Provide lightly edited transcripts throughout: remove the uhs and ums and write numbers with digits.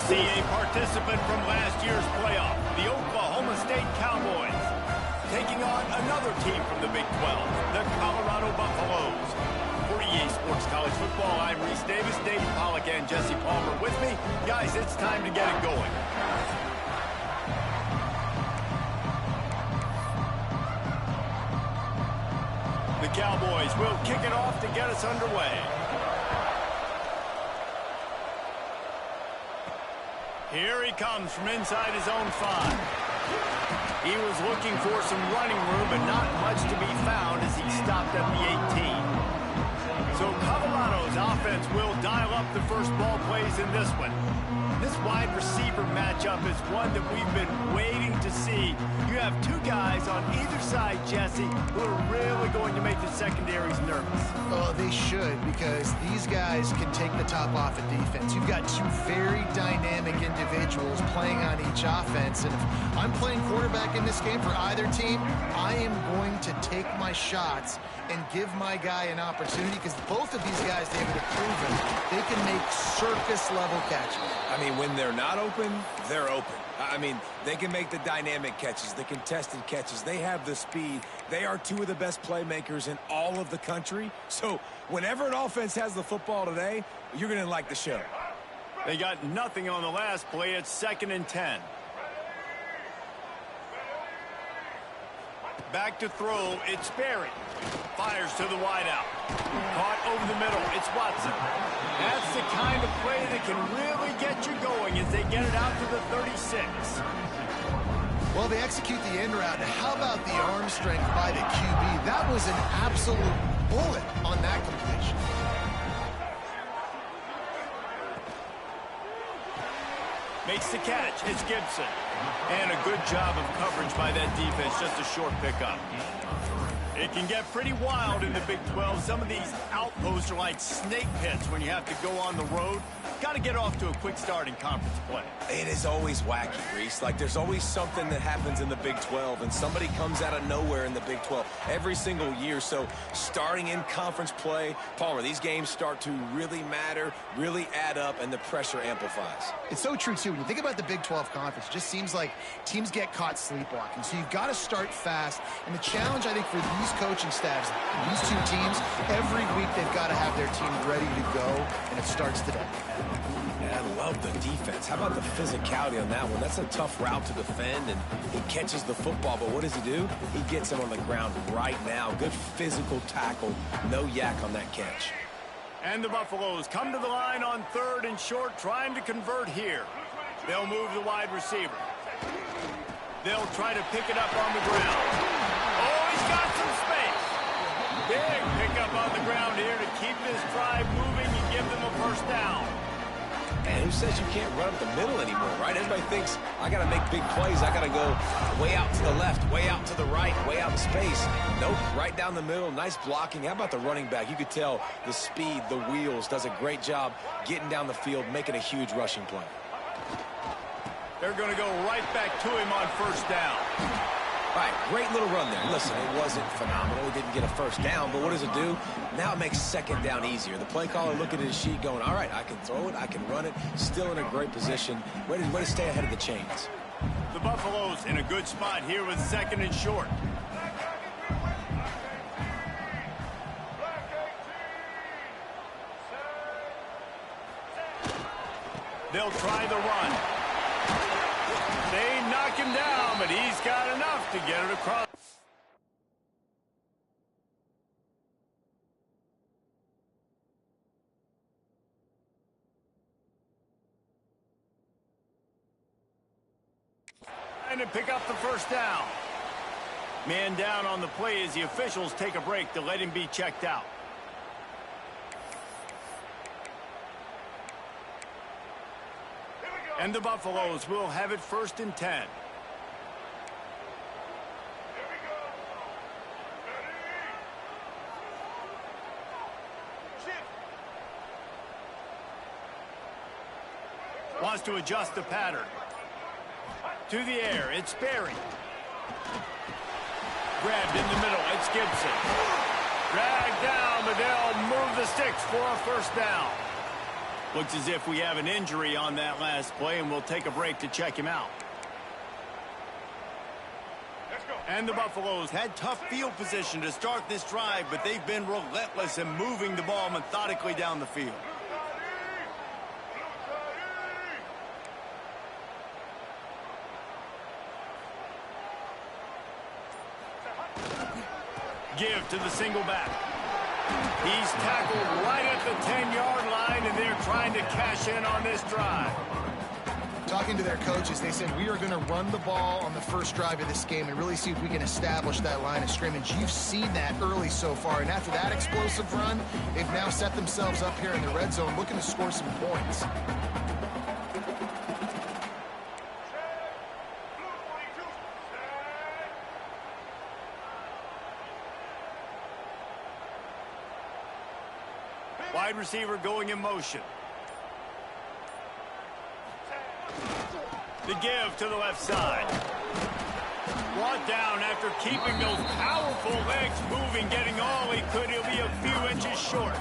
see a participant from last year's playoff, the Oklahoma State Cowboys, taking on another team from the Big 12, the Colorado Buffaloes. For EA Sports College Football, I'm Reese Davis, Dave Pollock, and Jesse Palmer with me. Guys, it's time to get it going. The Cowboys will kick it off to get us underway. Here he comes from inside his own 5. He was looking for some running room, but not much to be found as he stopped at the 18. So Colorado's offense will dial up the first ball plays in this one. This wide receiver matchup is one that we've been waiting to see. You have two guys on either side, Jesse, who are really going to make the secondaries nervous. Oh, they should, because these guys can take the top off of defense. You've got two very dynamic individuals playing on each offense, and if I'm playing quarterback in this game for either team, I am going to take my shots and give my guy an opportunity, because both of these guys, David, have proven they can make circus-level catches. I mean, when they're not open, they're open. I mean, they can make the dynamic catches, the contested catches. They have the speed. They are two of the best playmakers in all of the country. So whenever an offense has the football today, you're going to like the show. They got nothing on the last play. It's 2nd and 10. Back to throw. It's Berry. Fires to the wideout. Caught over the middle. It's Watson. That's the kind of play that can really get you going as they get it out to the 36. Well, they execute the end route. How about the arm strength by the QB? That was an absolute bullet on that completion. Makes the catch. It's Gibson. And a good job of coverage by that defense. Just a short pickup. It can get pretty wild in the Big 12. Some of these outposts are like snake pits when you have to go on the road. Got to get off to a quick start in conference play. It is always wacky, Reese. Like, there's always something that happens in the Big 12, and somebody comes out of nowhere in the Big 12 every single year. So starting in conference play, Palmer, these games start to really matter, really add up, and the pressure amplifies. It's so true, too. When you think about the Big 12 conference, it just seems like teams get caught sleepwalking. So you've got to start fast. And the challenge, I think, for these coaching staffs, these two teams, every week they've got to have their team ready to go, and it starts today. I love the defense. How about the physicality on that one? That's a tough route to defend, and he catches the football, but what does he do? He gets him on the ground right now. Good physical tackle. No yak on that catch. And the Buffaloes come to the line on 3rd and short, trying to convert here. They'll move the wide receiver. They'll try to pick it up on the ground. Oh, he's got some space. Big pickup on the ground here to keep this drive moving and give them a first down. Man, who says you can't run up the middle anymore, right? Everybody thinks, I got to make big plays. I got to go way out to the left, way out to the right, way out in space. Nope, right down the middle. Nice blocking. How about the running back? You could tell the speed, the wheels, does a great job getting down the field, making a huge rushing play. They're going to go right back to him on first down. All right, great little run there. Listen, it wasn't phenomenal. He didn't get a first down, but what does it do? Now it makes 2nd down easier. The play caller looking at his sheet going, all right, I can throw it, I can run it, still in a great position. Way to stay ahead of the chains. The Buffaloes in a good spot here with 2nd and short. They'll try the run. They knock him down, but he's got enough to get it across. And to pick up the first down. Man down on the play as the officials take a break to let him be checked out. And the Buffaloes will have it 1st and 10. Wants to adjust the pattern. To the air, it's Berry. Grabbed in the middle, it's Gibson. Dragged down, but they'll move the sticks for a first down. Looks as if we have an injury on that last play, and we'll take a break to check him out. And the Buffaloes had tough field position to start this drive, but they've been relentless in moving the ball methodically down the field. Give to the single back. He's tackled right at the 10-yard line, and they're trying to cash in on this drive. Talking to their coaches, they said, we are going to run the ball on the first drive of this game and really see if we can establish that line of scrimmage. You've seen that early so far, and after that explosive run, they've now set themselves up here in the red zone looking to score some points. Wide receiver going in motion. The give to the left side. Brought down after keeping those powerful legs moving, getting all he could. He'll be a few inches short.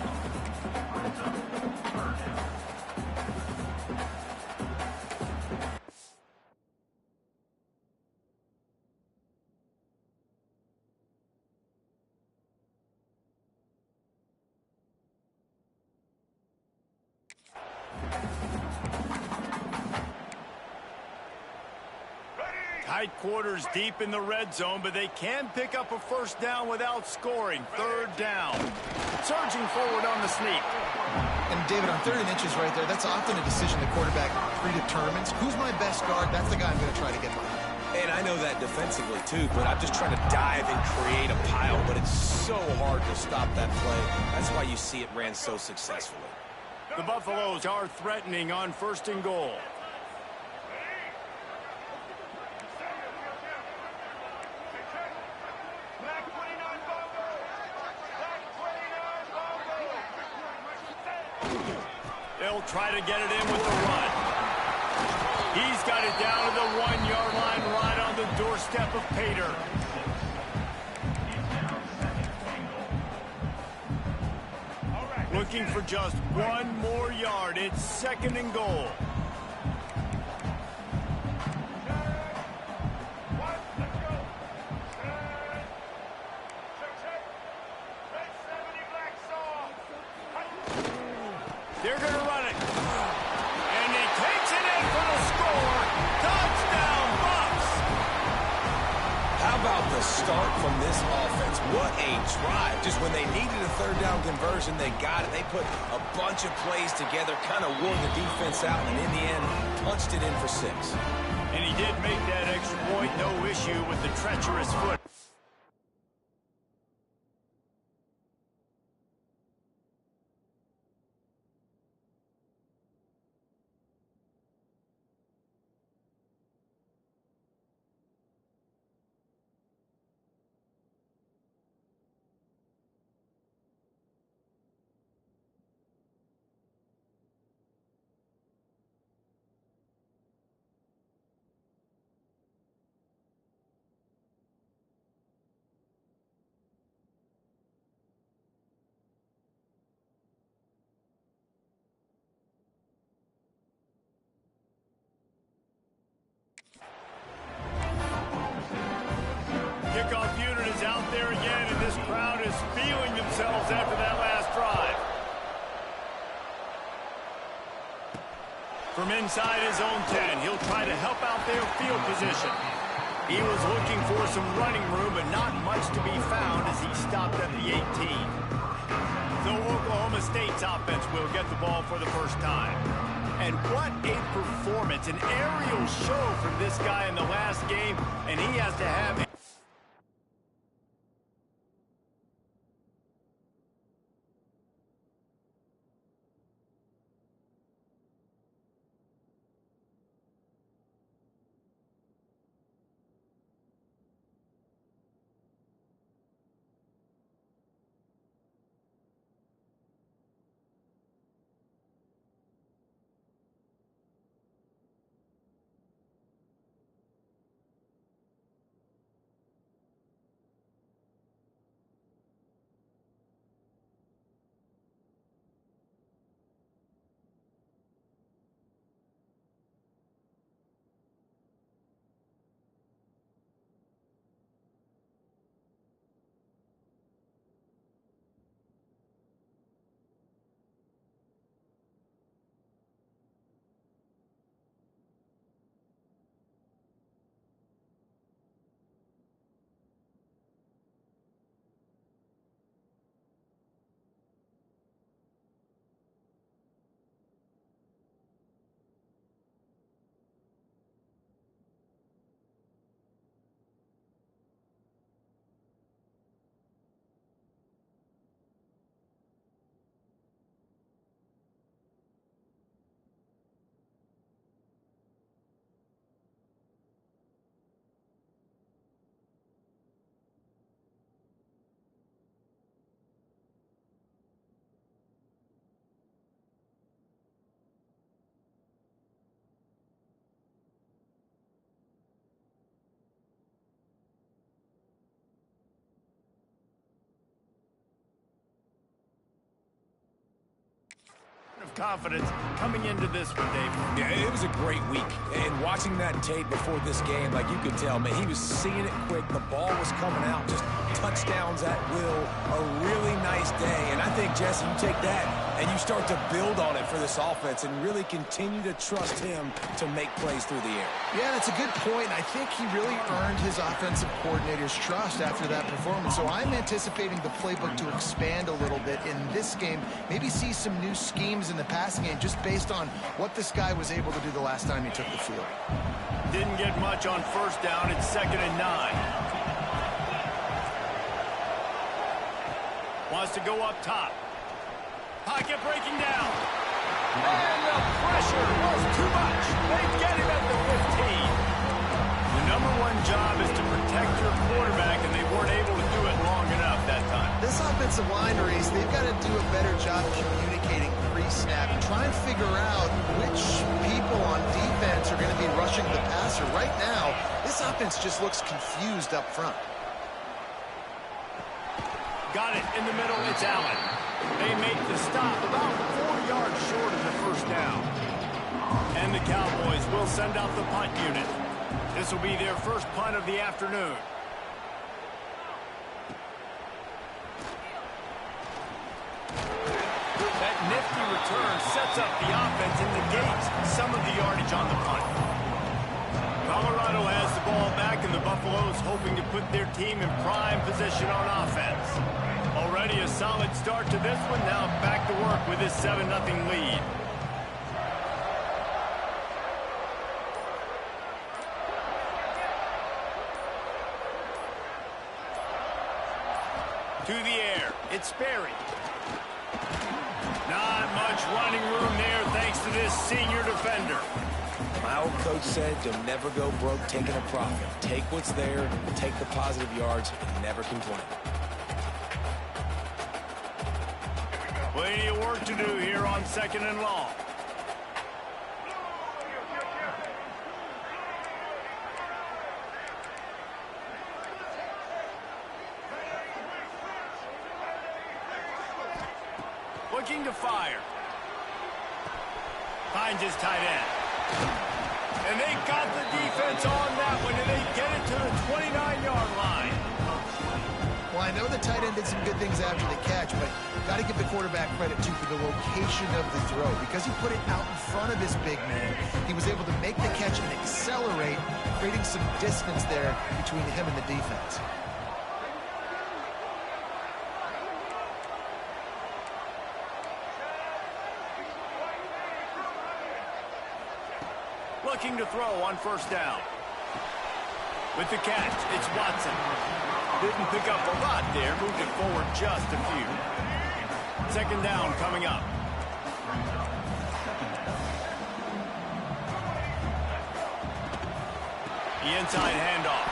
Tight quarters deep in the red zone, but they can pick up a first down without scoring. Third down. Surging forward on the sneak. And David, on 3rd and inches right there, that's often a decision the quarterback predetermines. Who's my best guard? That's the guy I'm going to try to get behind. And I know that defensively, too, but I'm just trying to dive and create a pile, but it's so hard to stop that play. That's why you see it ran so successfully. The Buffaloes are threatening on 1st and goal. They'll try to get it in with the run. He's got it down to the 1-yard line, right on the doorstep of Pater. Looking for just 1 more yard. It's 2nd and goal. They're going to run it. And he takes it in for the score. Touchdown, Bucs. How about the start from this offense? What a drive. Just when they needed a 3rd down conversion, they got it. They put a bunch of plays together, kind of wore the defense out, and in the end, punched it in for 6. And he did make that extra point. No issue with the treacherous foot. Kickoff unit is out there again, and this crowd is feeling themselves after that last drive. From inside his own 10, he'll try to help out their field position. He was looking for some running room, but not much to be found as he stopped at the 18. So Oklahoma State's offense will get the ball for the first time. And what a performance, an aerial show from this guy in the last game, and he has to have... of confidence coming into this one, Dave. Yeah, it was a great week. And watching that tape before this game, like you could tell, man, he was seeing it quick. The ball was coming out, just touchdowns at will. A really nice day. And I think, Jesse, you take that and you start to build on it for this offense and really continue to trust him to make plays through the air. Yeah, that's a good point. I think he really earned his offensive coordinator's trust after that performance. So I'm anticipating the playbook to expand a little bit in this game. Maybe see some new schemes in the passing game just based on what this guy was able to do the last time he took the field. Didn't get much on first down. It's 2nd and 9. Wants to go up top. Pocket breaking down. And the pressure was too much. They get him at the 15. The #1 job is to protect your quarterback, and they weren't able to do it long enough that time. This offensive line, Reese, they've got to do a better job communicating pre-snap and try and figure out which people on defense are going to be rushing the passer. Right now, this offense just looks confused up front. Got it in the middle. It's Allen. They make the stop about 4 yards short of the first down. And the Cowboys will send out the punt unit. This will be their first punt of the afternoon. That nifty return sets up the offense and negates some of the yardage on the punt. Colorado has the ball back, and the Buffaloes hoping to put their team in prime position on offense. Already a solid start to this one. Now back to work with this 7-0 lead. To the air. It's Sperry. Not much running room there thanks to this senior defender. My old coach said you'll never go broke taking a profit. Take what's there, take the positive yards, and never complain. Plenty of work to do here on 2nd and long. Looking to fire. Finds his tight end. And they got the defense on that one, and they get it to the 29-yard line. Well, I know the tight end did some good things after the catch, but got to give the quarterback credit, too, for the location of the throw. Because he put it out in front of his big man, he was able to make the catch and accelerate, creating some distance there between him and the defense. Looking to throw on first down. With the catch, it's Watson. Didn't pick up a lot there, moved it forward just a few. 2nd down coming up. The inside handoff.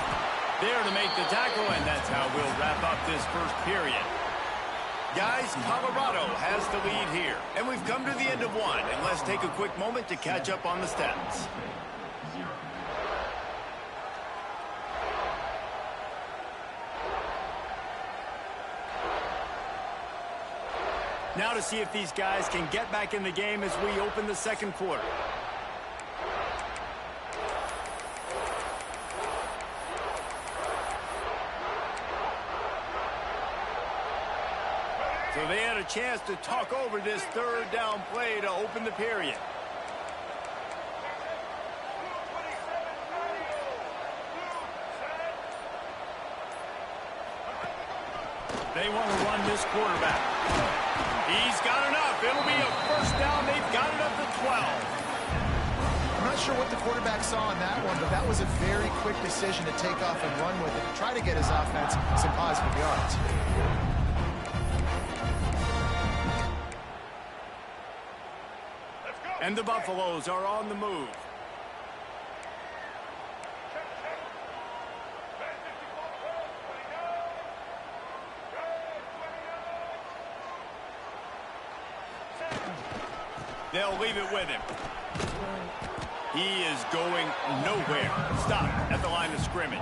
There to make the tackle, and that's how we'll wrap up this first period. Guys, Colorado has the lead here, and we've come to the end of one, and let's take a quick moment to catch up on the stats. Now to see if these guys can get back in the game as we open the second quarter. So they had a chance to talk over this 3rd down play to open the period. They want to run this quarterback. He's got enough. It'll be a first down. They've got it up to 12. I'm not sure what the quarterback saw on that one, but that was a very quick decision to take off and run with it and try to get his offense some positive yards. And the Buffaloes are on the move. They'll leave it with him. He is going nowhere. Stop at the line of scrimmage.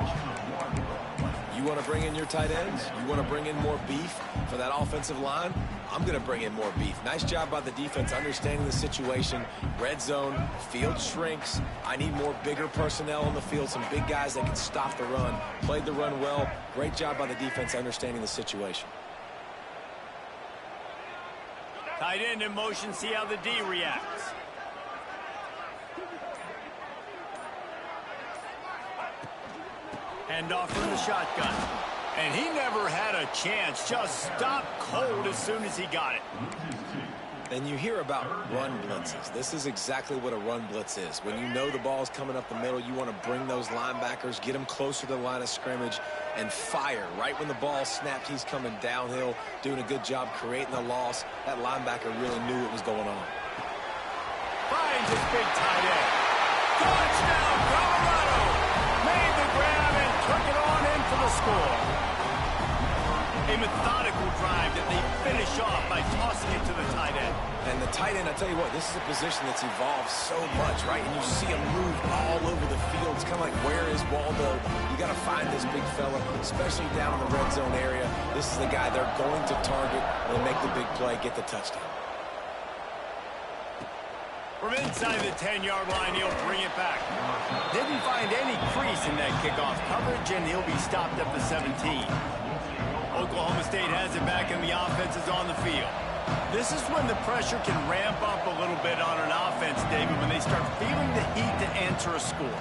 You want to bring in your tight ends? You want to bring in more beef for that offensive line? I'm going to bring in more beef. Nice job by the defense understanding the situation. Red zone, field shrinks. I need more bigger personnel on the field, some big guys that can stop the run. Played the run well. Great job by the defense understanding the situation. Tight end in motion, see how the D reacts. Hand off from the shotgun. And he never had a chance. Just stopped cold as soon as he got it. And you hear about run blitzes. This is exactly what a run blitz is. When you know the ball's coming up the middle, you want to bring those linebackers, get them closer to the line of scrimmage, and fire. Right when the ball snapped, he's coming downhill, doing a good job creating the loss. That linebacker really knew what was going on. Finds his big tight end. Touchdown, Colorado! Made the grab and took it on in for the score. A methodical drive that they finish off by tossing it to the tight end. And the tight end, I tell you what, this is a position that's evolved so much, right? And you see him move all over the field. It's kind of like, where is Waldo? You got to find this big fella, especially down in the red zone area. This is the guy they're going to target and make the big play, get the touchdown. From inside the 10-yard line, he'll bring it back. Didn't find any crease in that kickoff coverage, and he'll be stopped at the 17. Oklahoma State has it back, and the offense is on the field. This is when the pressure can ramp up a little bit on an offense, David, when they start feeling the heat to answer a score.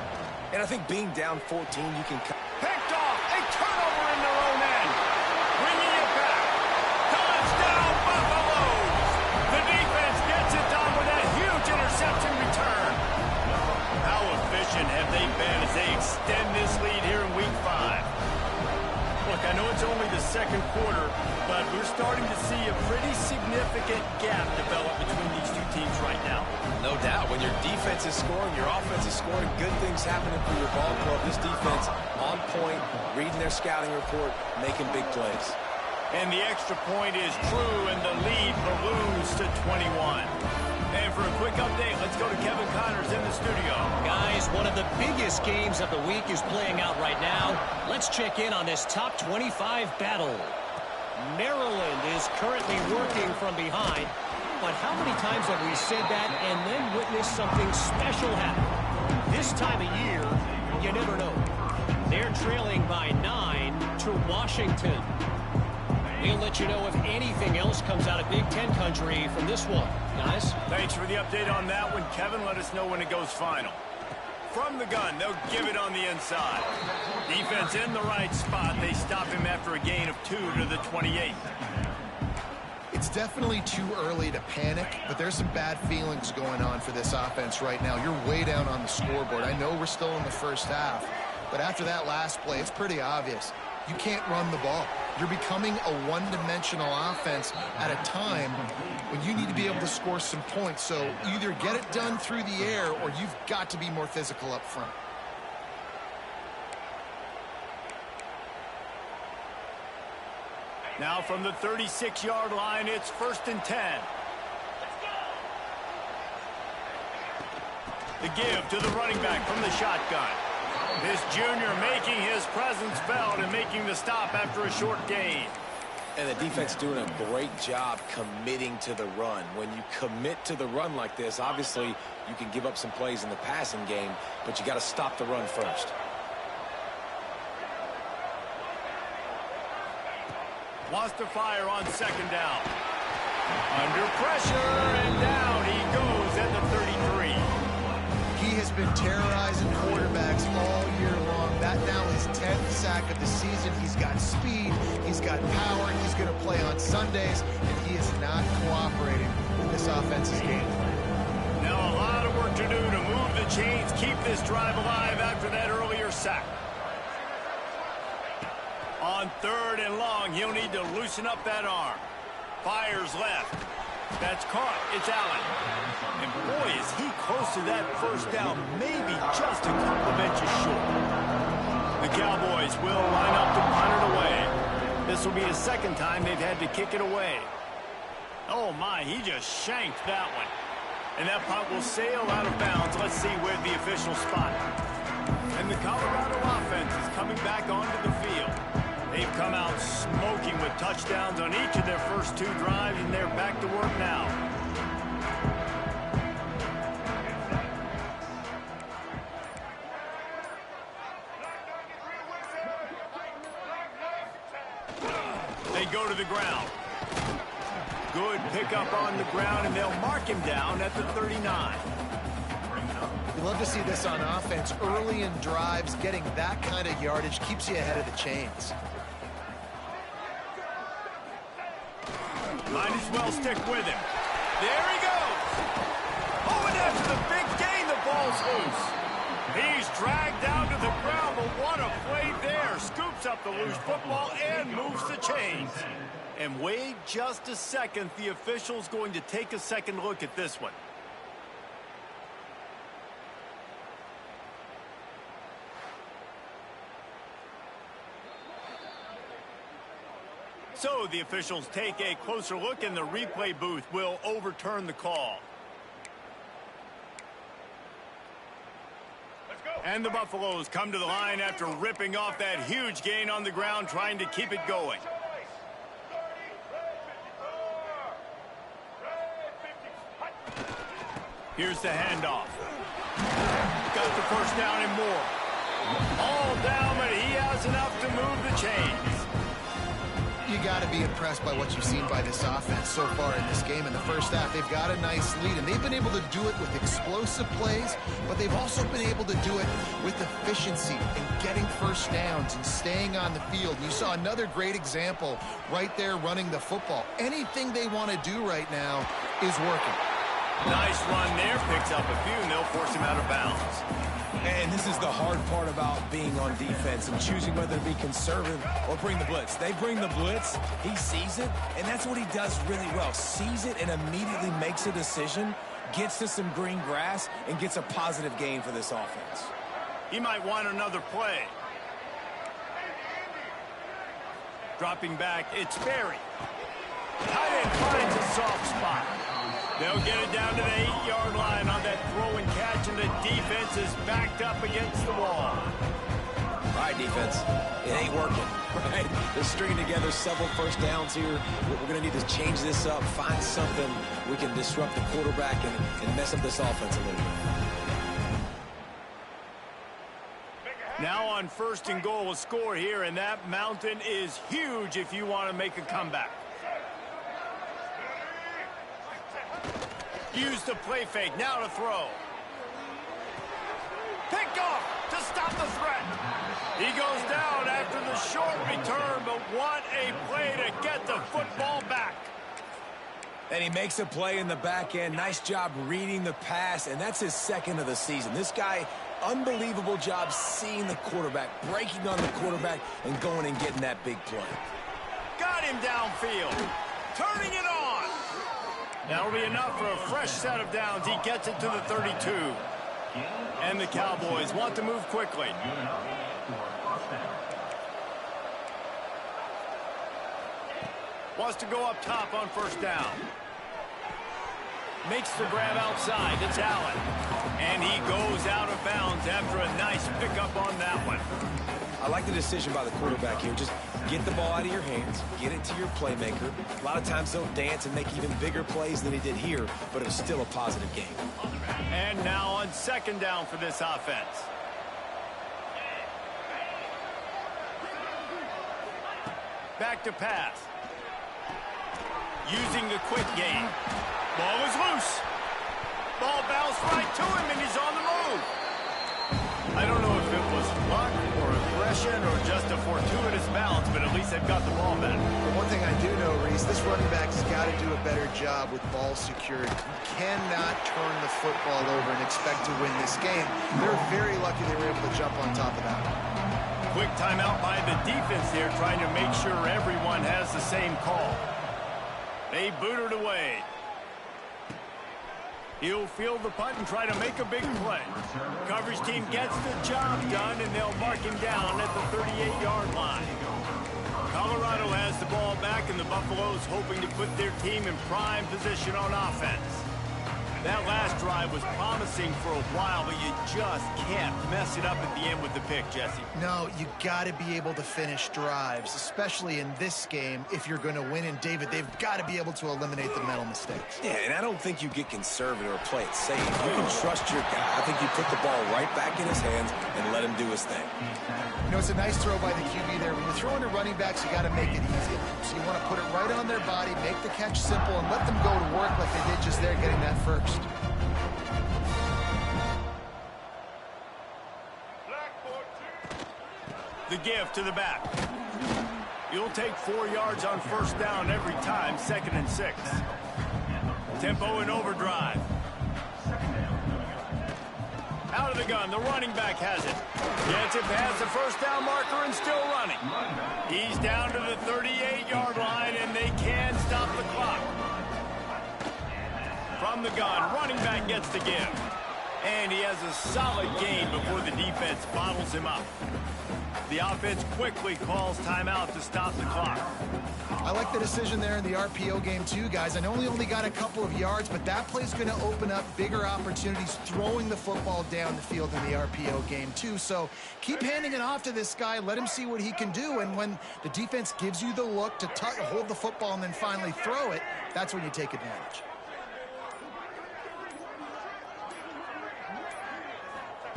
And I think being down 14, you can... Picked off, a turnover in their own end. Bringing it back. Touchdown, Buffaloes! The defense gets it done with that huge interception return. How efficient have they been as they extend this lead here in Week 5? Look, I know it's only the second quarter, but we're starting to see a pretty significant gap develop between these two teams right now. No doubt. When your defense is scoring, your offense is scoring, good things happening for your ball club. This defense on point, reading their scouting report, making big plays. And the extra point is true, and the lead balloons to 21. And for a quick update, let's go to Kevin Connors in the studio. Guys, one of the biggest games of the week is playing out right now. Let's check in on this top 25 battle. Maryland is currently working from behind. But how many times have we said that and then witnessed something special happen? This time of year, you never know. They're trailing by 9 to Washington. We'll let you know if anything else comes out of Big Ten country from this one. Guys? Thanks for the update on that one, Kevin. Let us know when it goes final. From the gun, they'll give it on the inside. Defense in the right spot. They stop him after a gain of 2 to the 28. It's definitely too early to panic, but there's some bad feelings going on for this offense right now. You're way down on the scoreboard. I know we're still in the first half, but after that last play, it's pretty obvious. You can't run the ball. You're becoming a one-dimensional offense at a time when you need to be able to score some points. So either get it done through the air or you've got to be more physical up front. Now from the 36-yard line, it's 1st and 10. The give to the running back from the shotgun. This junior making his presence felt and making the stop after a short gain. And the defense doing a great job committing to the run. When you commit to the run like this, obviously you can give up some plays in the passing game, but you got to stop the run first. Wants to fire on 2nd down. Under pressure, and down he goes at the 33. He has been terrorizing quarterbacks all year long. That now his 10th sack of the season. He's got speed, he's got power, he's going to play on Sundays, and he is not cooperating with this offense's game plan. Now a lot of work to do to move the chains, keep this drive alive after that earlier sack. On 3rd and long, he'll need to loosen up that arm. Fires left. That's caught. It's Allen. And boy, is he close to that first down. Maybe just a couple of inches short. The Cowboys will line up to punt it away. This will be the 2nd time they've had to kick it away. Oh, my, he just shanked that one. And that punt will sail out of bounds. Let's see where the official spot. And the Colorado offense is coming back onto the field. They've come out smoking with touchdowns on each of their first 2 drives, and they're back to work now. They go to the ground. Good pickup on the ground, and they'll mark him down at the 39. You love to see this on offense. Early in drives, getting that kind of yardage keeps you ahead of the chains. Might as well stick with him. There he goes. Oh, and after the big gain, the ball's loose. He's dragged down to the ground, but what a play there. Scoops up the loose football and moves the chains. And wait just a second. The official's going to take a second look at this one. So the officials take a closer look, and the replay booth will overturn the call. Let's go. And the Buffaloes come to the line after ripping off that huge gain on the ground, trying to keep it going. Here's the handoff. Got the first down and more. All down, but he has enough to move the chains. You got to be impressed by what you've seen by this offense so far in this game. In the first half, they've got a nice lead, and they've been able to do it with explosive plays, but they've also been able to do it with efficiency and getting first downs and staying on the field. You saw another great example right there running the football. Anything they want to do right now is working. Nice run there, picks up a few, and they'll force him out of bounds. And this is the hard part about being on defense and choosing whether to be conservative or bring the blitz. They bring the blitz, he sees it, and that's what he does really well. Sees it and immediately makes a decision, gets to some green grass, and gets a positive gain for this offense. He might want another play. Dropping back, it's Berry. Tight end finds a soft spot. They'll get it down to the 8-yard line on that throw and catch, and the defense is backed up against the wall. All right, defense, it ain't working, right? They're stringing together several first downs here. We're going to need to change this up, find something we can disrupt the quarterback and mess up this offense a little bit. Now on first and goal, a score here, and that mountain is huge if you want to make a comeback. Use the play fake, now to throw. Pick off to stop the threat. He goes down after the short return, but what a play to get the football back. And he makes a play in the back end. Nice job reading the pass, and that's his second of the season. This guy, unbelievable job seeing the quarterback, breaking on the quarterback, and going and getting that big play. Got him downfield, turning it on. That'll be enough for a fresh set of downs. He gets it to the 32. And the Cowboys want to move quickly. Wants to go up top on first down. Makes the grab outside. It's Allen. And he goes out of bounds after a nice pickup on that one. I like the decision by the quarterback here. Just get the ball out of your hands, get it to your playmaker. A lot of times they'll dance and make even bigger plays than he did here, but it was still a positive game. And now on second down for this offense. Back to pass. Using the quick game. Ball is loose. Ball bounced right to him, and he's on the move. I don't know if it was luck or aggression or just a fortuitous bounce, but at least they've got the ball back. But one thing I do know, Reese, this running back has got to do a better job with ball security. You cannot turn the football over and expect to win this game. They're very lucky they were able to jump on top of that. Quick timeout by the defense there, trying to make sure everyone has the same call. They boot it away. He'll field the punt and try to make a big play. Coverage team gets the job done, and they'll mark him down at the 38-yard line. Colorado has the ball back, and the Buffaloes hoping to put their team in prime position on offense. That last drive was promising for a while, but you just can't mess it up at the end with the pick, Jesse. No, you got to be able to finish drives, especially in this game if you're going to win. And, David, they've got to be able to eliminate the mental mistakes. Yeah, and I don't think you get conservative or play it safe. You can trust your guy. I think you put the ball right back in his hands and let him do his thing. You know, it's a nice throw by the QB there. When you're throwing to running backs, you got to make it easy. So you want to put it right on their body, make the catch simple, and let them go to work like they did just there, getting that first. The give to the back. You'll take 4 yards on first down every time, 2nd and 6. Tempo in overdrive. Out of the gun, the running back has it. Gets it past the first down marker and still running. He's down to the 38-yard line, and they can stop the clock. From the gun, running back gets the give. And he has a solid gain before the defense bottles him up. The offense quickly calls timeout to stop the clock. I like the decision there in the RPO game too, guys. I know he only got a couple of yards, but that play's going to open up bigger opportunities throwing the football down the field in the RPO game too. So keep handing it off to this guy. Let him see what he can do. And when the defense gives you the look to hold the football and then finally throw it, that's when you take advantage.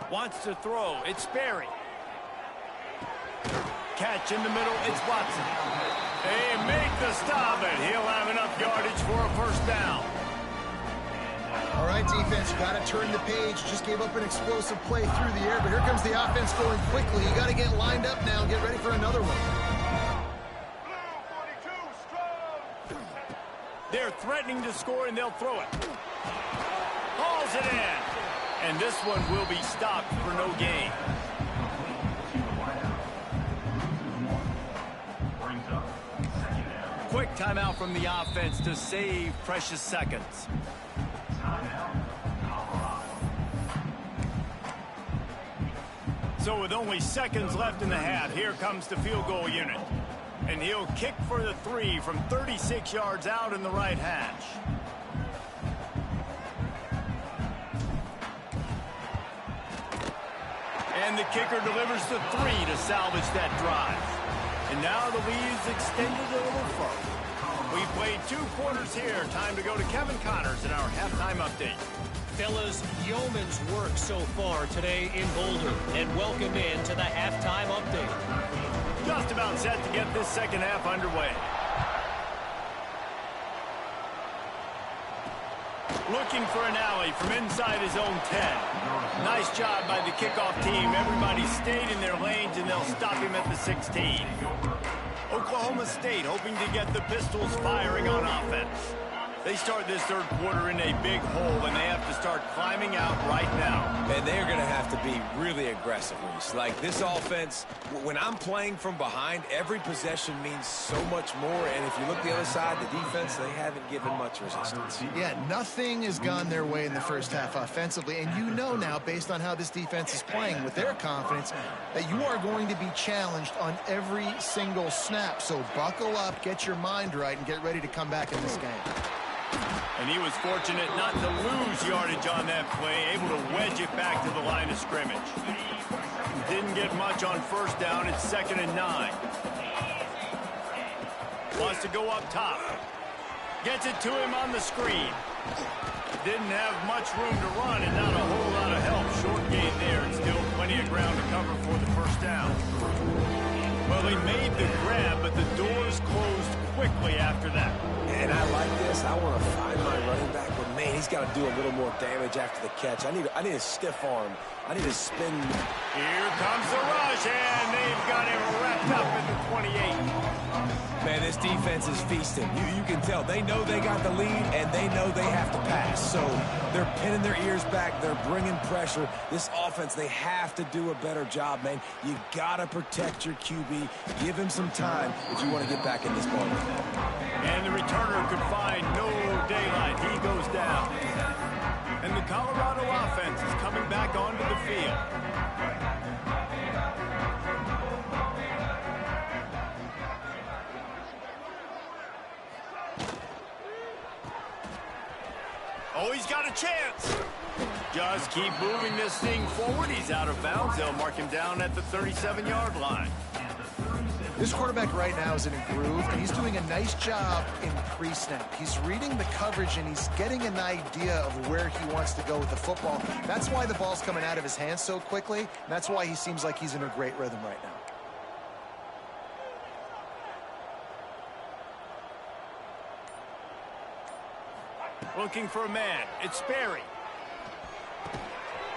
Wants to throw. It's Sperry. Catch in the middle. It's Watson. They make the stop, and he'll have enough yardage for a first down. All right, defense, you got to turn the page. Just gave up an explosive play through the air, but here comes the offense going quickly. You got to get lined up now. Get ready for another one. They're threatening to score, and they'll throw it. Hauls it in. And this one will be stopped for no gain. Quick timeout from the offense to save precious seconds. So with only seconds left in the half, here comes the field goal unit. And he'll kick for the 3 from 36 yards out in the right hash. And the kicker delivers the 3 to salvage that drive. And now the lead is extended a little further. We played 2 quarters here. Time to go to Kevin Connors in our halftime update. Fellas, yeoman's work so far today in Boulder. And welcome in to the halftime update. Just about set to get this second half underway. Looking for an alley from inside his own 10. Nice job by the kickoff team. Everybody stayed in their lanes, and they'll stop him at the 16. Oklahoma State hoping to get the Pistols firing on offense. They start this third quarter in a big hole, and they have to start climbing out right now. And they're going to have to be really aggressive, Reese. Like this offense, when I'm playing from behind, every possession means so much more. And if you look the other side, the defense, they haven't given much resistance. Yeah, nothing has gone their way in the first half offensively. And you know now, based on how this defense is playing with their confidence, that you are going to be challenged on every single snap. So buckle up, get your mind right, and get ready to come back in this game. And he was fortunate not to lose yardage on that play, able to wedge it back to the line of scrimmage. Didn't get much on first down. It's 2nd and 9. Wants to go up top. Gets it to him on the screen. Didn't have much room to run and not a whole lot of help. Short gain there and still plenty of ground to cover for the first down. Well, he made the grab, but the doors closed quickly after that. And I like this. I want to find my running back, but man, he's got to do a little more damage after the catch. I need a stiff arm. I need a spin. Here comes the rush, and they've got him wrapped up at the 28. Man, this defense is feasting. You can tell. They know they got the lead, and they know they have to pass. So they're pinning their ears back. They're bringing pressure. This offense, they have to do a better job, man. You got to protect your QB. Give him some time if you want to get back in this ball game. And the returner could find no daylight. He goes down. And the Colorado offense is coming back onto the field. Oh, he's got a chance. Just keep moving this thing forward. He's out of bounds. They'll mark him down at the 37-yard line. This quarterback right now is in a groove, and he's doing a nice job in pre-snap. He's reading the coverage, and he's getting an idea of where he wants to go with the football. That's why the ball's coming out of his hands so quickly, and that's why he seems like he's in a great rhythm right now. Looking for a man. It's Sperry.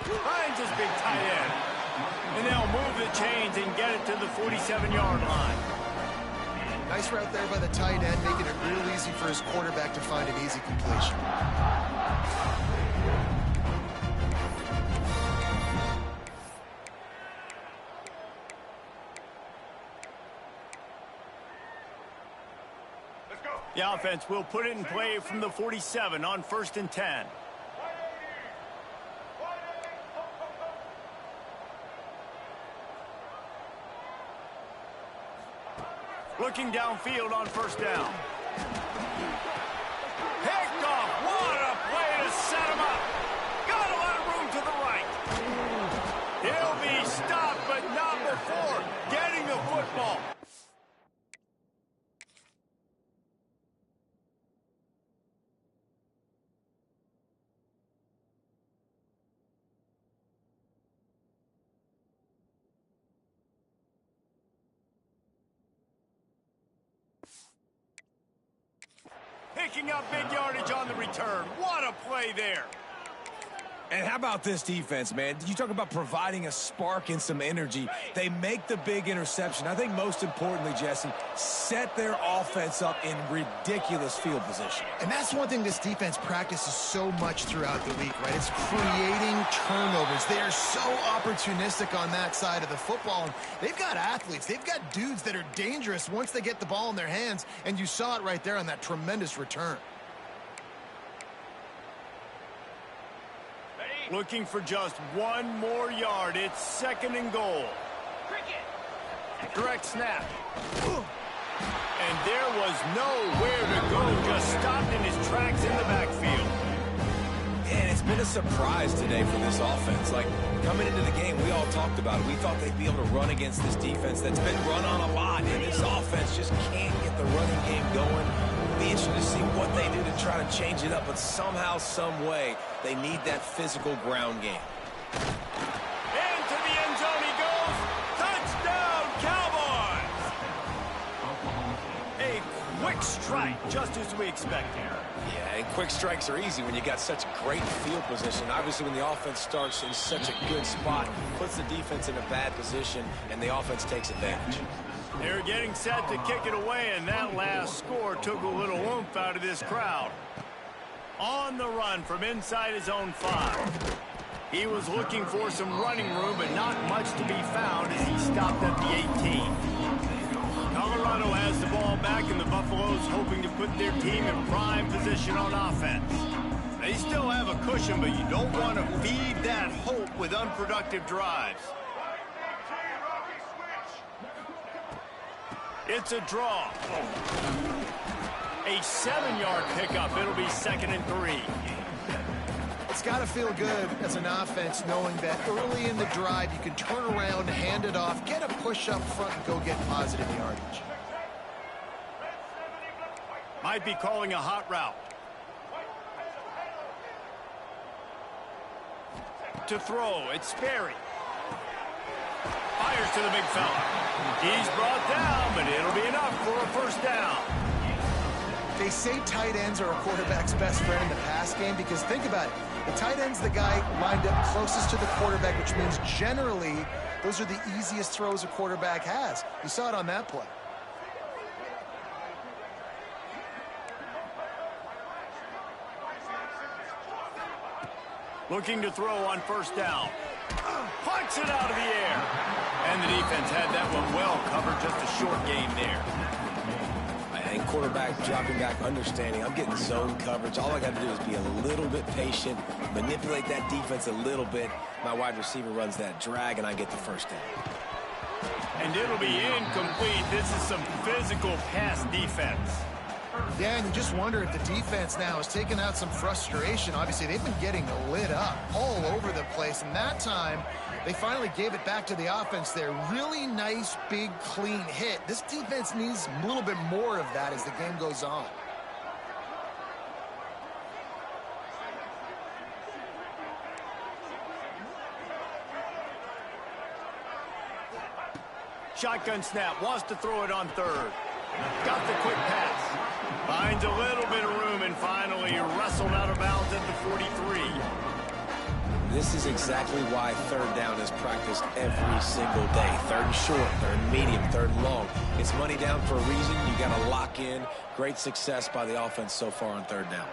Finds his big tight end. And they'll move the chains and get it to the 47-yard line. Nice route there by the tight end, making it real easy for his quarterback to find an easy completion. The offense will put it in play from the 47 on 1st and 10. Looking downfield on 1st down. Picked off. What a play to set him up. Got a lot of room to the right. He'll be stopped, but not before getting the football. Picking up big yardage on the return. What a play there. And how about this defense, man? You talk about providing a spark and some energy. They make the big interception. I think most importantly, Jesse, set their offense up in ridiculous field position. And that's one thing this defense practices so much throughout the week, right? It's creating turnovers. They are so opportunistic on that side of the football. And they've got athletes. They've got dudes that are dangerous once they get the ball in their hands. And you saw it right there on that tremendous return. Looking for just one more yard. It's 2nd and goal. Direct snap. And there was nowhere to go. Just stopped in his tracks in the backfield. And it's been a surprise today for this offense. Like, coming into the game, we all talked about it. We thought they'd be able to run against this defense that's been run on a lot. And this offense just can't get the running game going. Be interested to see what they do to try to change it up, but somehow, some way, they need that physical ground game. Into the end zone he goes. Touchdown, Cowboys! A quick strike, just as we expected. Yeah, and quick strikes are easy when you got such great field position. Obviously, when the offense starts in such a good spot, puts the defense in a bad position, and the offense takes advantage. They're getting set to kick it away, and that last score took a little oomph out of this crowd. On the run from inside his own 5. He was looking for some running room, but not much to be found as he stopped at the 18. Colorado has the ball back, and the Buffaloes hoping to put their team in prime position on offense. They still have a cushion, but you don't want to feed that hope with unproductive drives. It's a draw. A 7-yard pickup. It'll be 2nd and 3. It's got to feel good as an offense knowing that early in the drive you can turn around, hand it off, get a push up front, and go get positive yardage. Might be calling a hot route. To throw, it's Sperry. Fires to the big fella. He's brought down, but it'll be enough for a 1st down. They say tight ends are a quarterback's best friend in the pass game because think about it. The tight end's the guy lined up closest to the quarterback, which means generally those are the easiest throws a quarterback has. You saw it on that play. Looking to throw on 1st down. Punts it out of the air. And the defense had that one well covered. Just a short gain there. And quarterback dropping back, understanding I'm getting zone coverage. All I got to do is be a little bit patient, manipulate that defense a little bit. My wide receiver runs that drag, and I get the 1st down. And it'll be incomplete. This is some physical pass defense. Yeah, and you just wonder if the defense now is taking out some frustration. Obviously, they've been getting lit up all over the place, and that time they finally gave it back to the offense there. Really nice, big, clean hit. This defense needs a little bit more of that as the game goes on. Shotgun snap, wants to throw it on third. Got the quick pass. Finds a little bit of room and finally wrestled out of bounds at the 43. This is exactly why third down is practiced every single day. Third and short, third and medium, third and long. It's money down for a reason. You got to lock in. Great success by the offense so far on third down.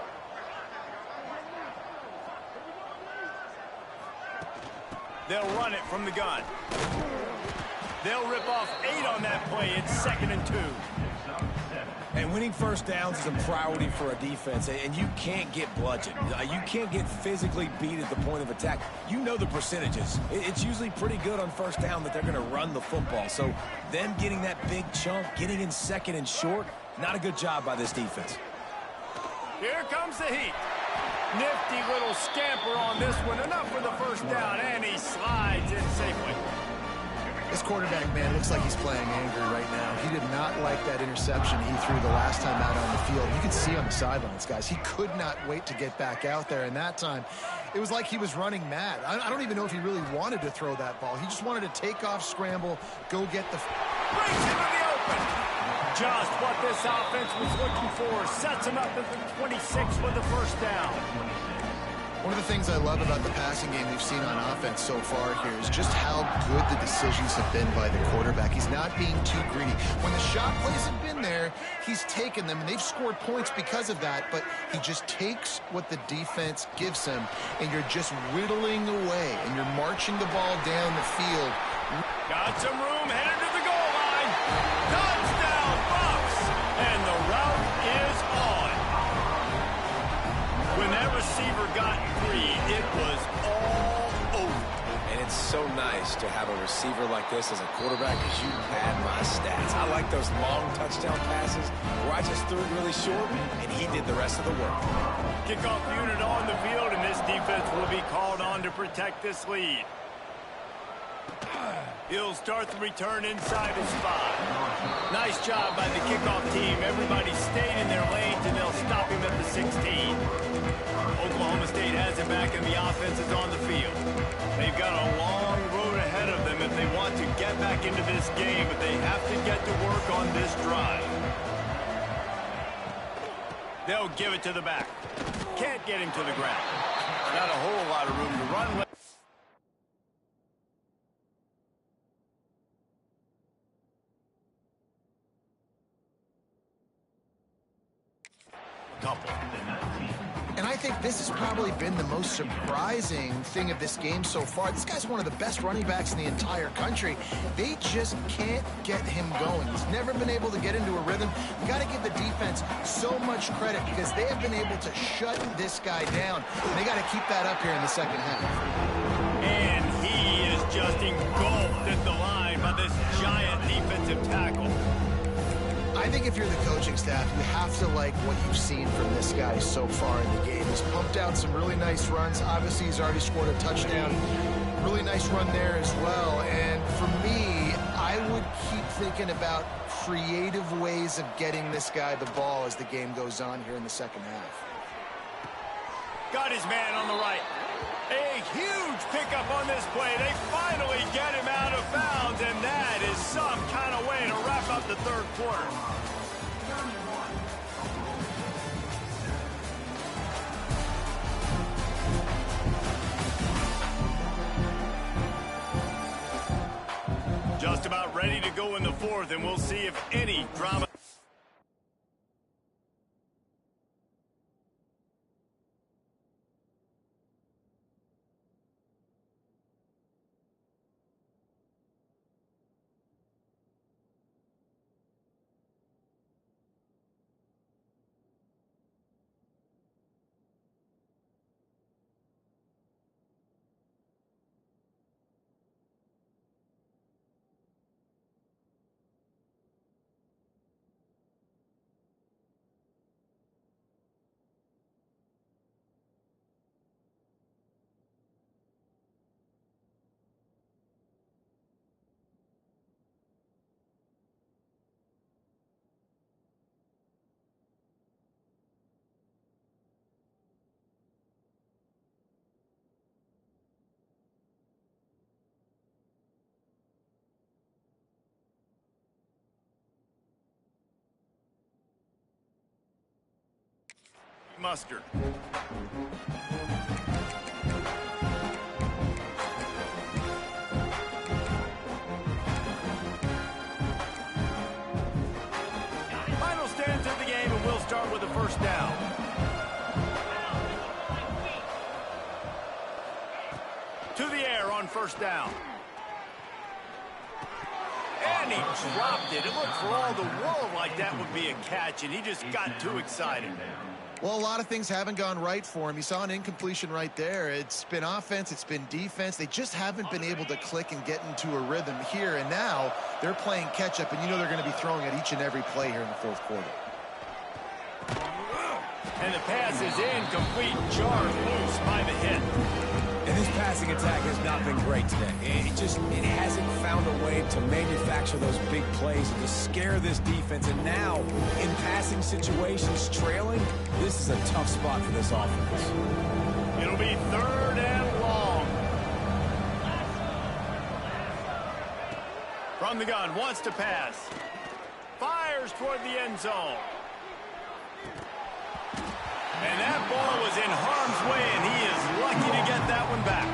They'll run it from the gun. They'll rip off 8 on that play. It's 2nd and 2. And winning first downs is a priority for a defense, and you can't get bludgeoned. You can't get physically beat at the point of attack. You know the percentages. It's usually pretty good on first down that they're going to run the football. So them getting that big chunk, getting in 2nd and short, not a good job by this defense. Here comes the heat. Nifty little scamper on this one. Enough for the first down, and he slides in safely. This quarterback, man, looks like he's playing angry right now. He did not like that interception he threw the last time out on the field. You can see on the sidelines, guys, he could not wait to get back out there. And that time, it was like he was running mad. I don't even know if he really wanted to throw that ball. He just wanted to take off, scramble, go get the... Brings him in the open. Just what this offense was looking for. Sets him up at the 26 with the first down. One of the things I love about the passing game we've seen on offense so far here is just how good the decisions have been by the quarterback. He's not being too greedy. When the shot plays have been there, he's taken them, and they've scored points because of that, but he just takes what the defense gives him, and you're just whittling away, and you're marching the ball down the field. Got some room, headed to the goal line. Touchdown, Bucs! And the route is on. When that receiver got free, it was all over. And it's so nice to have a receiver like this as a quarterback because you pad my stats. I like those long touchdown passes where I just threw it really short and he did the rest of the work. Kickoff unit on the field, and this defense will be called on to protect this lead. He'll start the return inside his 5. Nice job by the kickoff team. Everybody stayed in their lanes, and they'll stop him at the 16. Oklahoma State has it back, and the offense is on the field. They've got a long road ahead of them if they want to get back into this game, but they have to get to work on this drive. They'll give it to the back. Can't get him to the ground. Not a whole lot of room to run with. And I think this has probably been the most surprising thing of this game so far. This guy's one of the best running backs in the entire country. They just can't get him going. He's never been able to get into a rhythm. You got to give the defense so much credit because they have been able to shut this guy down. And they got to keep that up here in the second half. And he is just engulfed at the line by this giant defensive tackle. I think if you're the coaching staff, you have to like what you've seen from this guy so far in the game. He's pumped out some really nice runs. Obviously, he's already scored a touchdown. Really nice run there as well. And for me, I would keep thinking about creative ways of getting this guy the ball as the game goes on here in the second half. Got his man on the right. A huge pickup on this play. They finally get him out of bounds, and that is some kind of way to wrap up the third quarter. Just about ready to go in the fourth, and we'll see if any drama. mustard. Final stands of the game, and we'll start with a first down. To the air on first down. And he dropped it. It looked for all the world like that would be a catch, and he just got too excited. Well, a lot of things haven't gone right for him. You saw an incompletion right there. It's been offense, it's been defense. They just haven't been able to click and get into a rhythm here. And now they're playing catch-up, and you know they're going to be throwing at each and every play here in the fourth quarter. And the pass is incomplete, jarred loose by the hit. And this passing attack has not been great today. It hasn't found a way to manufacture those big plays and to scare this defense. And now, in passing situations, trailing, this is a tough spot for this offense. It'll be third and long. From the gun, wants to pass. Fires toward the end zone. And that ball was in harm's way, and he is lucky to get that one back.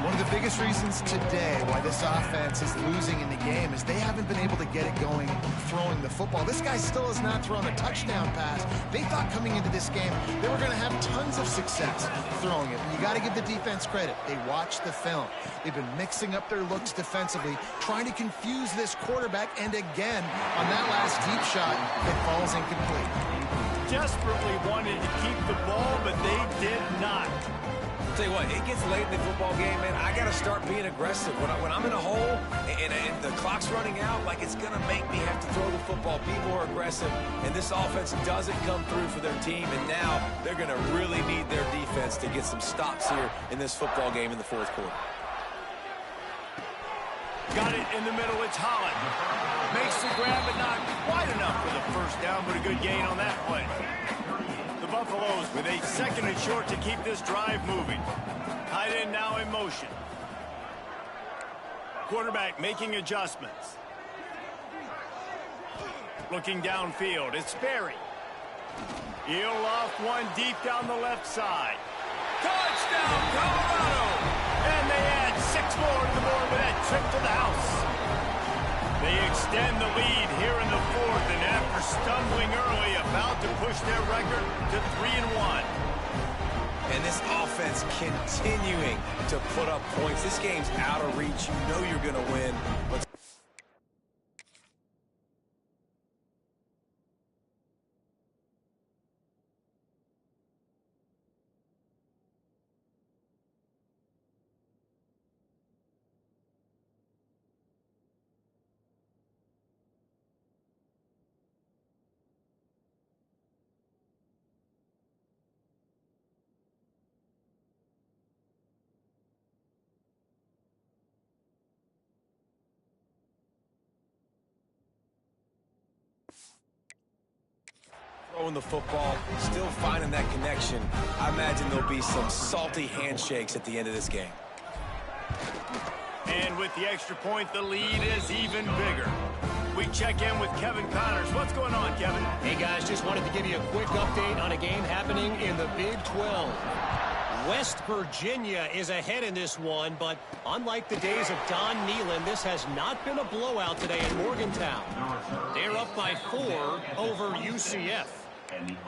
One of the biggest reasons today why this offense is losing in the game is they haven't been able to get it going throwing the football. This guy still has not thrown a touchdown pass. They thought coming into this game they were going to have tons of success throwing it. You got to give the defense credit. They watched the film. They've been mixing up their looks defensively, trying to confuse this quarterback, and again, on that last deep shot, it falls incomplete. Desperately wanted to keep the ball, but they did not. I'll tell you what, it gets late in the football game, man. I got to start being aggressive. When I'm in a hole and the clock's running out, like, it's going to make me have to throw the football, be more aggressive. And this offense doesn't come through for their team, and now they're going to really need their defense to get some stops here in this football game in the fourth quarter. Got it in the middle. It's Holland. Makes the grab, but not quite enough for the first down, but a good gain on that play. The Buffaloes with a second and short to keep this drive moving. Tight end now in motion. Quarterback making adjustments. Looking downfield. It's Sperry. He'll off one deep down the left side. Touchdown, Colorado! And they add 6 more to the board with that trip to the house. They extend the lead here in the fourth, and after stumbling early, about to push their record to 3-1. And this offense continuing to put up points. This game's out of reach. You know you're going to win. But throwing the football, still finding that connection. I imagine there'll be some salty handshakes at the end of this game. And with the extra point, the lead is even bigger. We check in with Kevin Connors. What's going on, Kevin? Hey, guys, just wanted to give you a quick update on a game happening in the Big 12. West Virginia is ahead in this one, but unlike the days of Don Nehlen, this has not been a blowout today in Morgantown. They're up by 4 over UCF.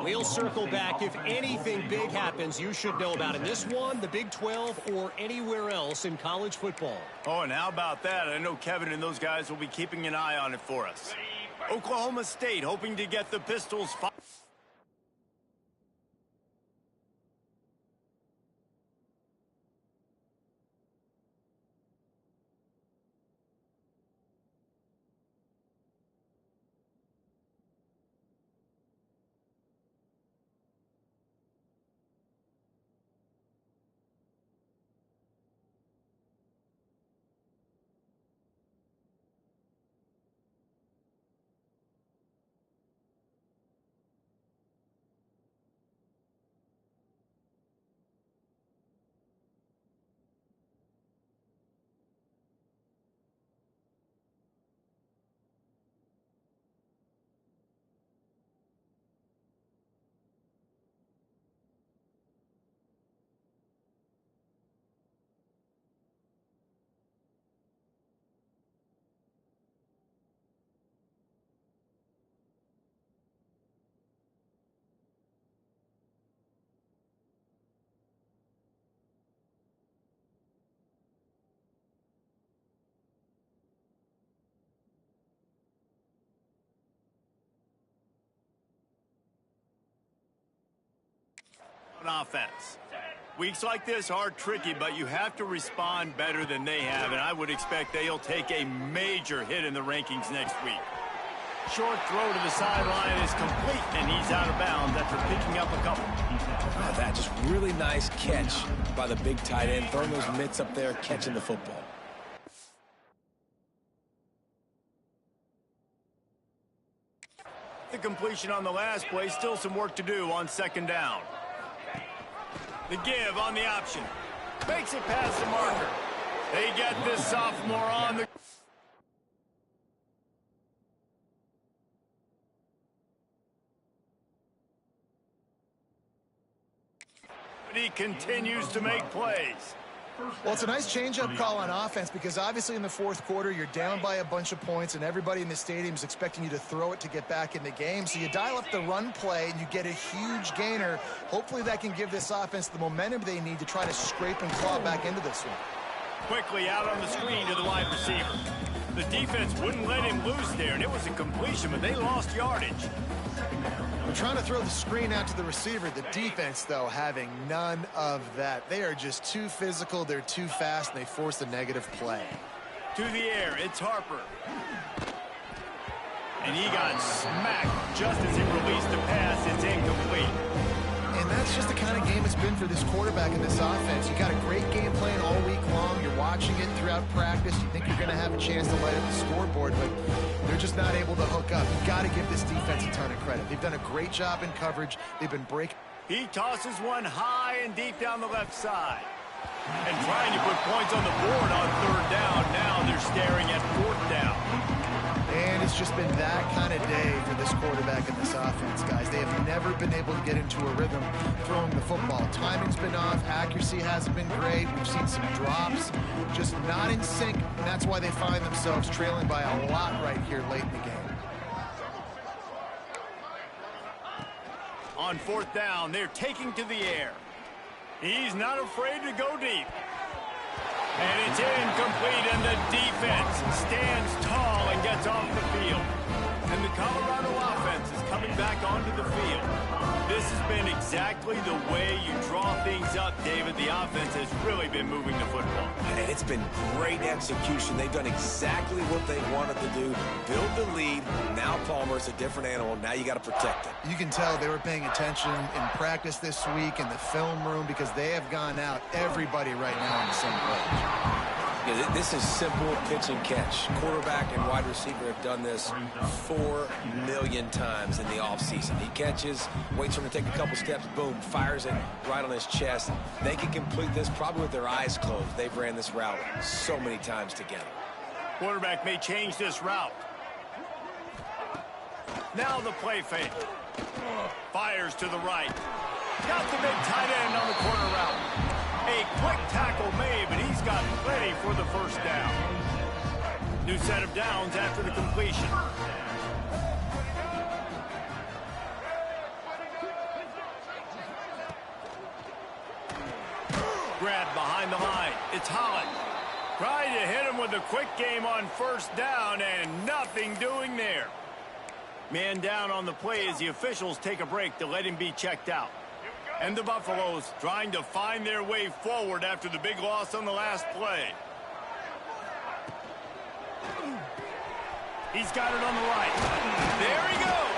We'll circle back. If anything big happens, you should know about in this one, the Big 12, or anywhere else in college football. Oh, and how about that? I know Kevin and those guys will be keeping an eye on it for us. Oklahoma State hoping to get the Pistols. offense. Weeks like this are tricky, but you have to respond better than they have, and I would expect they'll take a major hit in the rankings next week. Short throw to the sideline is complete, and he's out of bounds after picking up a couple. That just really nice catch by the big tight end, throwing those mitts up there, catching the football. The completion on the last play, still some work to do on second down. The give on the option. Makes it past the marker. They get this sophomore on the... But he continues to make plays. Well, it's a nice change-up call on offense because obviously in the fourth quarter, you're down by a bunch of points and everybody in the stadium is expecting you to throw it to get back in the game. So you dial up the run play and you get a huge gainer. Hopefully that can give this offense the momentum they need to try to scrape and claw back into this one. Quickly out on the screen to the wide receiver. The defense wouldn't let him loose there, and it was a completion, but they lost yardage. They're trying to throw the screen out to the receiver. The defense, though, having none of that. They are just too physical, they're too fast, and they force a negative play. To the air, it's Harper. And he got smacked just as he released the pass. It's incomplete. And that's just the kind of game it's been for this quarterback in this offense. You got a great game plan all week long. You're watching it throughout practice. You think you're going to have a chance to light up the scoreboard, but they're just not able to hook up. You've got to give this defense a ton of credit. They've done a great job in coverage. They've been breaking. He tosses one high and deep down the left side. And trying to put points on the board on third down. Now they're staring at fourth down. And it's just been that kind of day for this quarterback and this offense, guys. They have never been able to get into a rhythm throwing the football. Timing's been off. Accuracy hasn't been great. We've seen some drops. Just not in sync. And that's why they find themselves trailing by a lot right here late in the game. On fourth down, they're taking to the air. He's not afraid to go deep. And it's incomplete, and the defense stands tall and gets off the field. And the Colorado offense is coming back onto the field. This has been exactly the way you draw things up, David. The offense has really been moving the football. And it's been great execution. They've done exactly what they wanted to do. Build the lead. Now Palmer's a different animal. Now you got to protect it. You can tell they were paying attention in practice this week in the film room because they have gone out, everybody right now on the same page. Yeah, this is simple pitch and catch. Quarterback and wide receiver have done this 4 million times in the offseason. He catches, waits for him to take a couple steps, boom, fires it right on his chest. They can complete this probably with their eyes closed. They've ran this route so many times together. Quarterback may change this route. Now the play fake. Fires to the right. Got the big tight end on the corner route. A quick tackle made, but he's got plenty for the first down. New set of downs after the completion. Grabbed behind the line. It's Holland. Trying to hit him with a quick game on first down, and nothing doing there. Man down on the play as the officials take a break to let him be checked out. And the Buffaloes trying to find their way forward after the big loss on the last play. He's got it on the right. There he goes.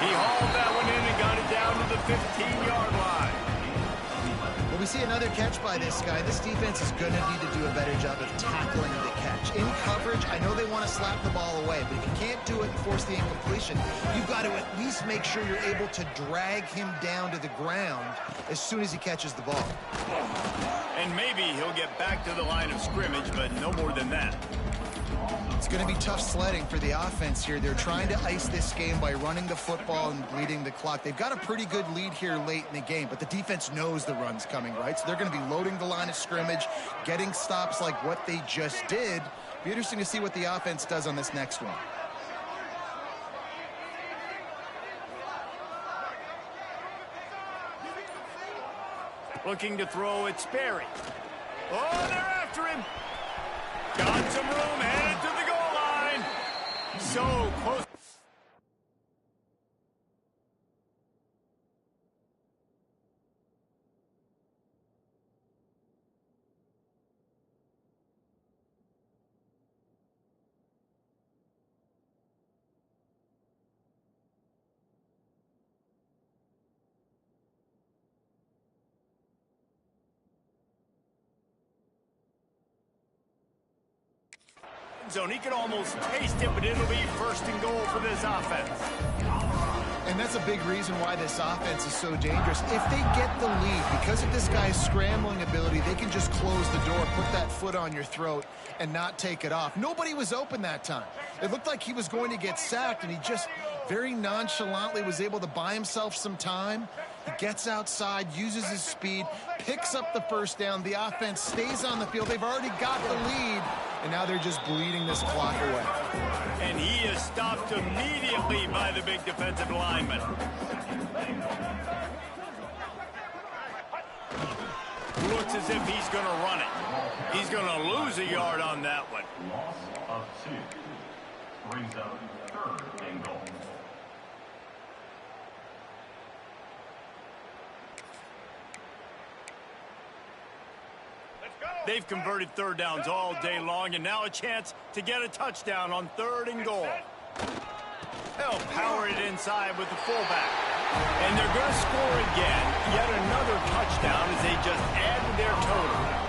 He hauled that one in and got it down to the 15-yard line. Well, we see another catch by this guy. This defense is going to need to do a better job of tackling the catch. In coverage, I know they want to slap the ball away, but if you can't do it and force the incompletion, you've got to at least make sure you're able to drag him down to the ground as soon as he catches the ball. And maybe he'll get back to the line of scrimmage, but no more than that. It's going to be tough sledding for the offense here. They're trying to ice this game by running the football and bleeding the clock. They've got a pretty good lead here late in the game, but the defense knows the run's coming, right? So they're going to be loading the line of scrimmage, getting stops like what they just did. Be interesting to see what the offense does on this next one. Looking to throw, it's Sperry. Oh, they're after him. Got some room, headed to the goal line. So close. zone. He could almost taste it, but it'll be first and goal for this offense. And that's a big reason why this offense is so dangerous. If they get the lead, because of this guy's scrambling ability, they can just close the door, put that foot on your throat, and not take it off. Nobody was open that time. It looked like he was going to get sacked, and he just very nonchalantly was able to buy himself some time. He gets outside, uses his speed, picks up the first down. The offense stays on the field. They've already got the lead, and now they're just bleeding this clock away. And he is stopped immediately by the big defensive lineman. Looks as if he's going to run it. He's going to lose a yard on that one. Loss of 2. Brings up 3rd and goal. They've converted third downs all day long, and now a chance to get a touchdown on 3rd and goal. They'll power it inside with the fullback. And they're going to score again. Yet another touchdown as they just add to their total.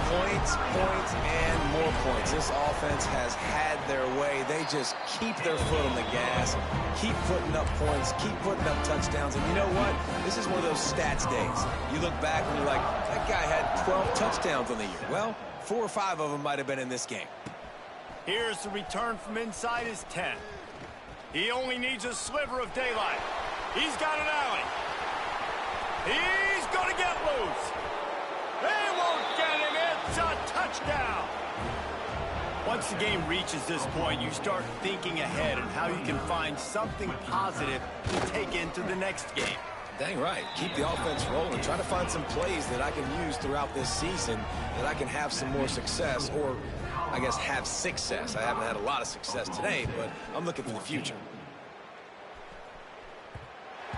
Points, points, and more points. This offense has had their way. They just keep their foot on the gas, keep putting up points, keep putting up touchdowns. And you know what? This is one of those stats days. You look back and you're like, that guy had 12 touchdowns on the year. Well, 4 or 5 of them might have been in this game. Here's the return from inside his 10. He only needs a sliver of daylight. He's got an alley. He's going to get loose. They won't get him. It's a touchdown. Once the game reaches this point, you start thinking ahead and how you can find something positive to take into the next game. Dang right. Keep the offense rolling. Try to find some plays that I can use throughout this season that I can have some more success, or I guess have success. I haven't had a lot of success today, but I'm looking for the future.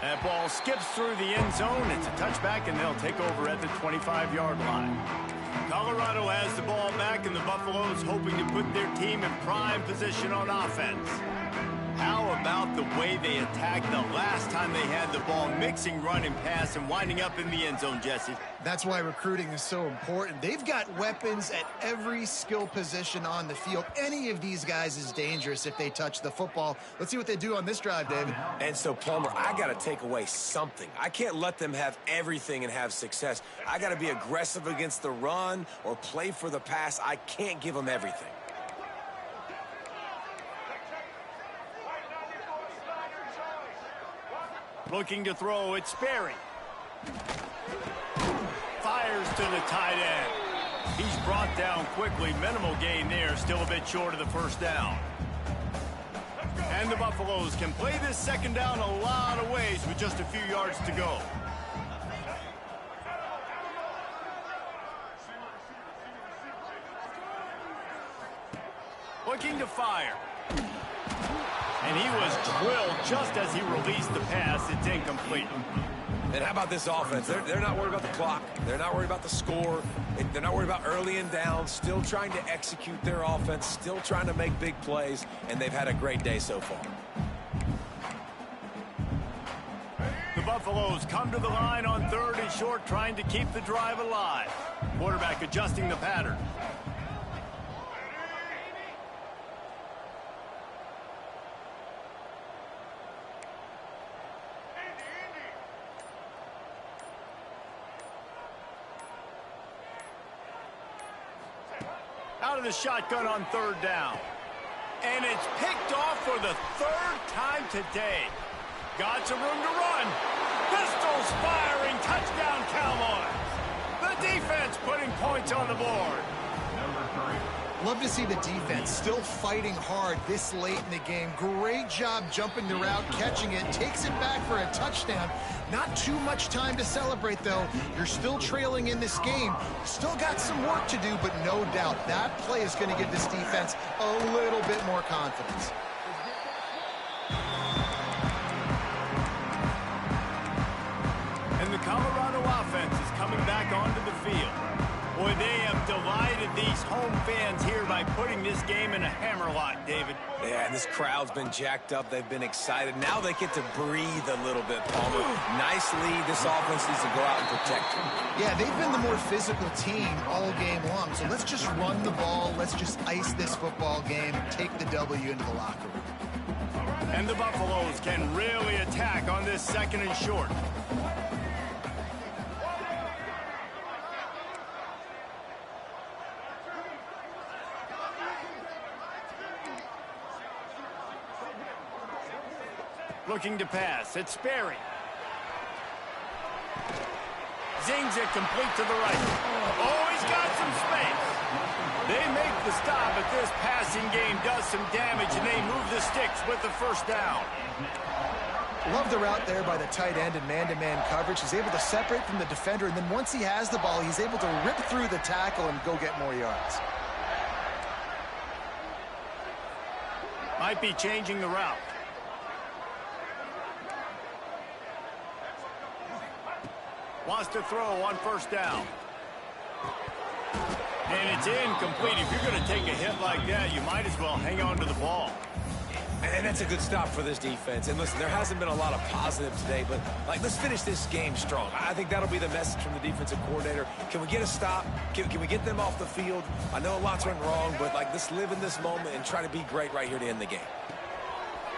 That ball skips through the end zone. It's a touchback, and they'll take over at the 25-yard line. Colorado has the ball back, and the Buffaloes hoping to put their team in prime position on offense. How about the way they attacked the last time they had the ball, mixing run and pass and winding up in the end zone, Jesse? That's why recruiting is so important. They've got weapons at every skill position on the field. Any of these guys is dangerous if they touch the football. Let's see what they do on this drive, David. And so, Palmer, I got to take away something. I can't let them have everything and have success. I got to be aggressive against the run or play for the pass. I can't give them everything. Looking to throw, it's Sperry. Fires to the tight end. He's brought down quickly. Minimal gain there, still a bit short of the first down. And the Buffaloes can play this second down a lot of ways with just a few yards to go. Looking to fire. And he was drilled just as he released the pass. It's incomplete. And how about this offense? They're not worried about the clock. They're not worried about the score. They're not worried about early and down. Still trying to execute their offense. Still trying to make big plays. And they've had a great day so far. The Buffaloes come to the line on 3rd and short, trying to keep the drive alive. Quarterback adjusting the pattern. Out of the shotgun on 3rd down. And it's picked off for the 3rd time today. Got some room to run. Pistols firing. Touchdown, Cowboys. The defense putting points on the board. Love to see the defense still fighting hard this late in the game. Great job jumping the route, catching it, takes it back for a touchdown. Not too much time to celebrate, though. You're still trailing in this game. Still got some work to do, but no doubt that play is going to give this defense a little bit more confidence. And the Colorado offense is coming back onto the field. Boy, they have delighted these home fans here by putting this game in a hammerlock, David. Yeah, and this crowd's been jacked up. They've been excited. Now they get to breathe a little bit, Palmer. Nice lead. This offense needs to go out and protect them. Yeah, they've been the more physical team all game long. So let's just run the ball. Let's just ice this football game, take the W into the locker room. And the Buffaloes can really attack on this 2nd and short. Looking to pass. It's Sperry. Zings it complete to the right. Oh, he's got some space. They make the stop, but this passing game does some damage, and they move the sticks with the first down. Love the route there by the tight end in man-to-man coverage. He's able to separate from the defender, and then once he has the ball, he's able to rip through the tackle and go get more yards. Might be changing the route. Wants to throw on first down. And it's incomplete. If you're going to take a hit like that, you might as well hang on to the ball. And that's a good stop for this defense. And listen, there hasn't been a lot of positive today, but let's finish this game strong. I think that'll be the message from the defensive coordinator. Can we get a stop? Can we get them off the field? I know a lot's went wrong, but let's live in this moment and try to be great right here to end the game.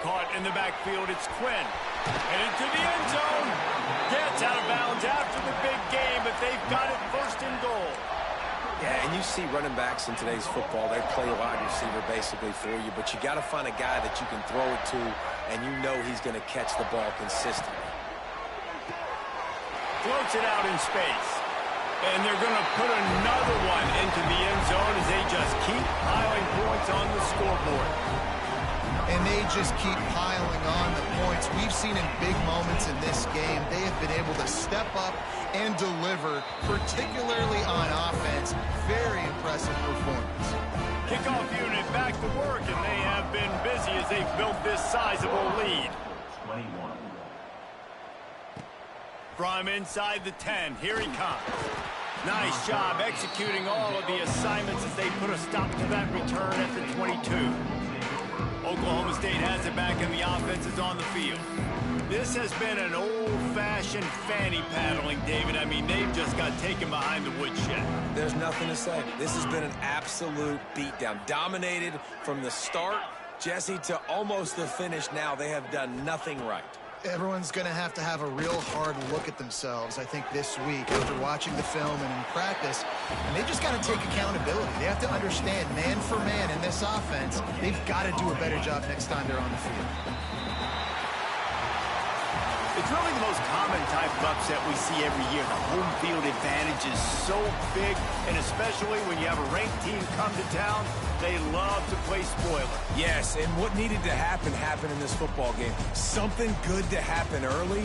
Caught in the backfield, it's Quinn. And into the end zone. Gets out of bounds after the big game, but they've got it 1st and goal. Yeah, and you see running backs in today's football, they play a wide receiver basically for you, but you got to find a guy that you can throw it to, and you know he's going to catch the ball consistently. Floats it out in space. And they're going to put another one into the end zone as they just keep piling points on the scoreboard. And they just keep piling on the points. We've seen in big moments in this game, they have been able to step up and deliver, particularly on offense. Very impressive performance. Kickoff unit back to work, and they have been busy as they've built this sizable lead. 21. From inside the 10, here he comes. Nice job executing all of the assignments as they put a stop to that return at the 22. Oklahoma State has it back, and the offense is on the field. This has been an old-fashioned fanny paddling, David. I mean, they've just got taken behind the woodshed. There's nothing to say. This has been an absolute beatdown. Dominated from the start, Jesse, to almost the finish now. They have done nothing right. Everyone's going to have a real hard look at themselves, I think, this week after watching the film and in practice. And they just got to take accountability. They have to understand, man for man in this offense, they've got to do a better job next time they're on the field. It's really the most common type of upset we see every year. The home field advantage is so big, and especially when you have a ranked team come to town, they love to play spoiler. Yes, and what needed to happen happened in this football game. Something good to happen early.